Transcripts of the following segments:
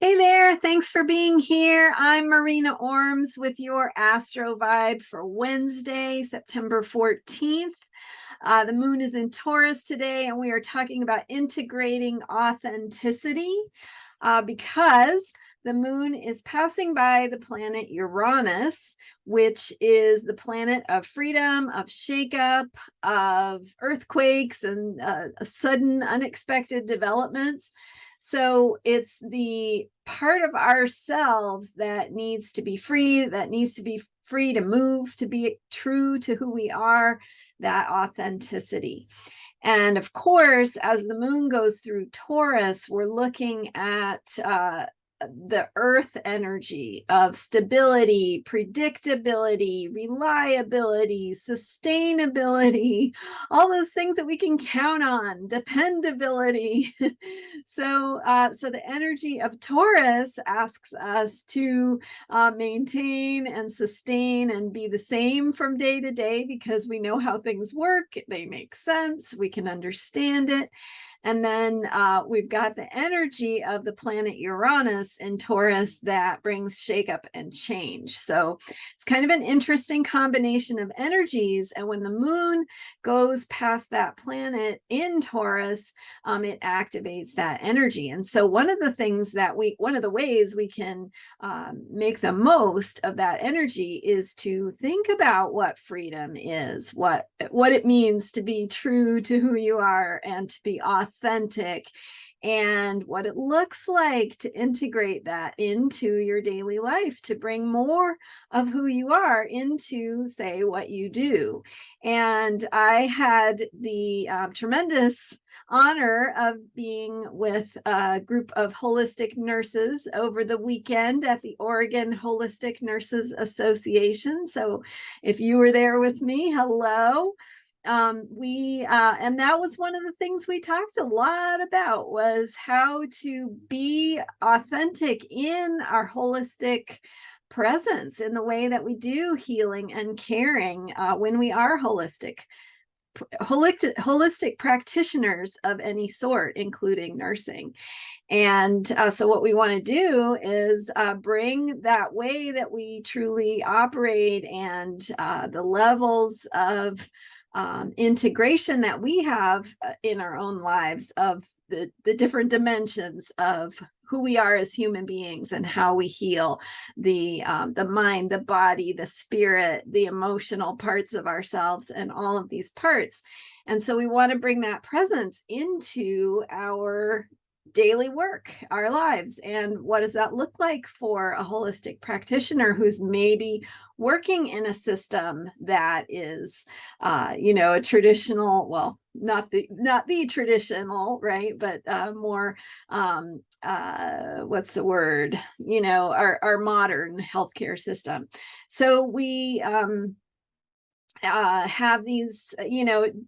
Hey there, thanks for being here. I'm Marina Ormes with your Astro Vibe for Wednesday, September 14th. The moon is in Taurus today, and we are talking about integrating authenticity because the moon is passing by the planet Uranus, which is the planet of freedom, of shakeup, of earthquakes, and sudden, unexpected developments. So it's the part of ourselves that needs to be free, that needs to be free to move, to be true to who we are, that authenticity. And of course, as the moon goes through Taurus, we're looking at the earth energy of stability, predictability, reliability, sustainability, all those things that we can count on, dependability. So the energy of Taurus asks us to maintain and sustain and be the same from day to day because we know how things work. They make sense. We can understand it. And then we've got the energy of the planet Uranus in Taurus that brings shakeup and change. So it's kind of an interesting combination of energies. And when the moon goes past that planet in Taurus, it activates that energy. And so one of the ways we can make the most of that energy is to think about what freedom is, what it means to be true to who you are and to be authentic, and what it looks like to integrate that into your daily life, to bring more of who you are into, say, what you do. And I had the tremendous honor of being with a group of holistic nurses over the weekend at the Oregon Holistic Nurses Association. So if you were there with me, hello. And that was one of the things we talked a lot about, was how to be authentic in our holistic presence, in the way that we do healing and caring when we are holistic practitioners of any sort, including nursing. And so what we want to do is bring that way that we truly operate and the levels of integration that we have in our own lives, of the different dimensions of who we are as human beings and how we heal the mind, the body, the spirit, the emotional parts of ourselves, and all of these parts. And so we want to bring that presence into our daily work, our lives. And what does that look like for a holistic practitioner who's maybe working in a system that is a traditional, well, not the traditional, right, but more what's the word, our modern healthcare system. So we have these,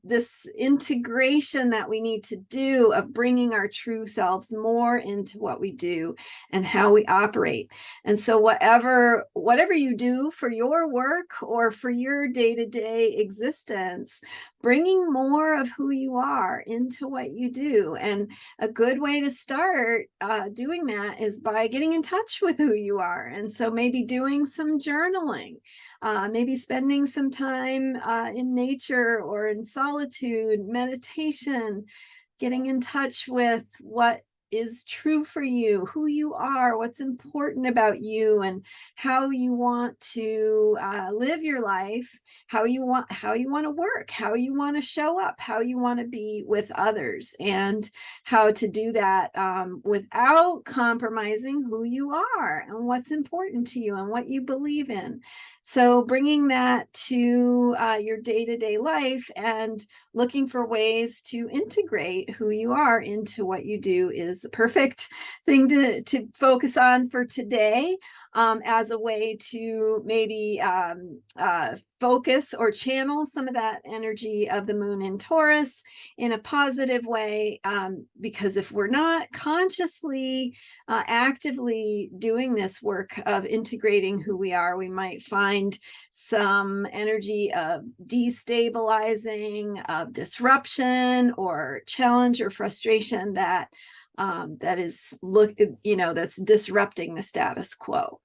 this integration that we need to do of bringing our true selves more into what we do and how we operate. And so whatever you do for your work or for your day-to-day existence, bringing more of who you are into what you do. And a good way to start doing that is by getting in touch with who you are. And so maybe doing some journaling, maybe spending some time in nature or in solitude, meditation, getting in touch with what is true for you, who you are, what's important about you, and how you want to live your life, how you want to work, how you want to show up, how you want to be with others, and how to do that without compromising who you are and what's important to you and what you believe in. So bringing that to your day-to-day life and looking for ways to integrate who you are into what you do is the perfect thing to focus on for today, as a way to maybe focus or channel some of that energy of the moon in Taurus in a positive way, because if we're not consciously actively doing this work of integrating who we are, we might find some energy of destabilizing, of disruption or challenge or frustration that that is that's disrupting the status quo.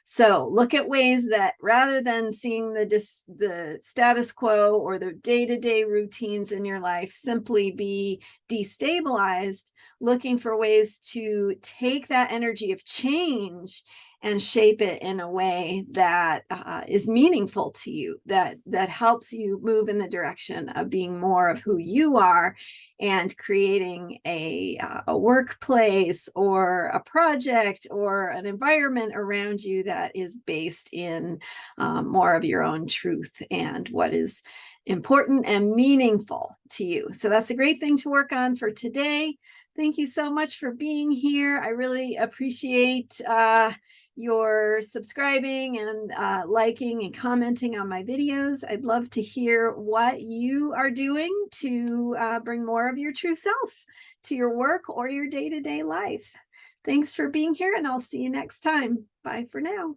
So look at ways that rather than seeing the status quo or the day-to-day routines in your life simply be destabilized, looking for ways to take that energy of change and shape it in a way that is meaningful to you, that helps you move in the direction of being more of who you are, and creating a workplace or a project or an environment around you that is based in more of your own truth and what is important and meaningful to you. So that's a great thing to work on for today. Thank you so much for being here. I really appreciate your subscribing and liking and commenting on my videos. I'd love to hear what you are doing to bring more of your true self to your work or your day-to-day life. Thanks for being here, and I'll see you next time. Bye for now.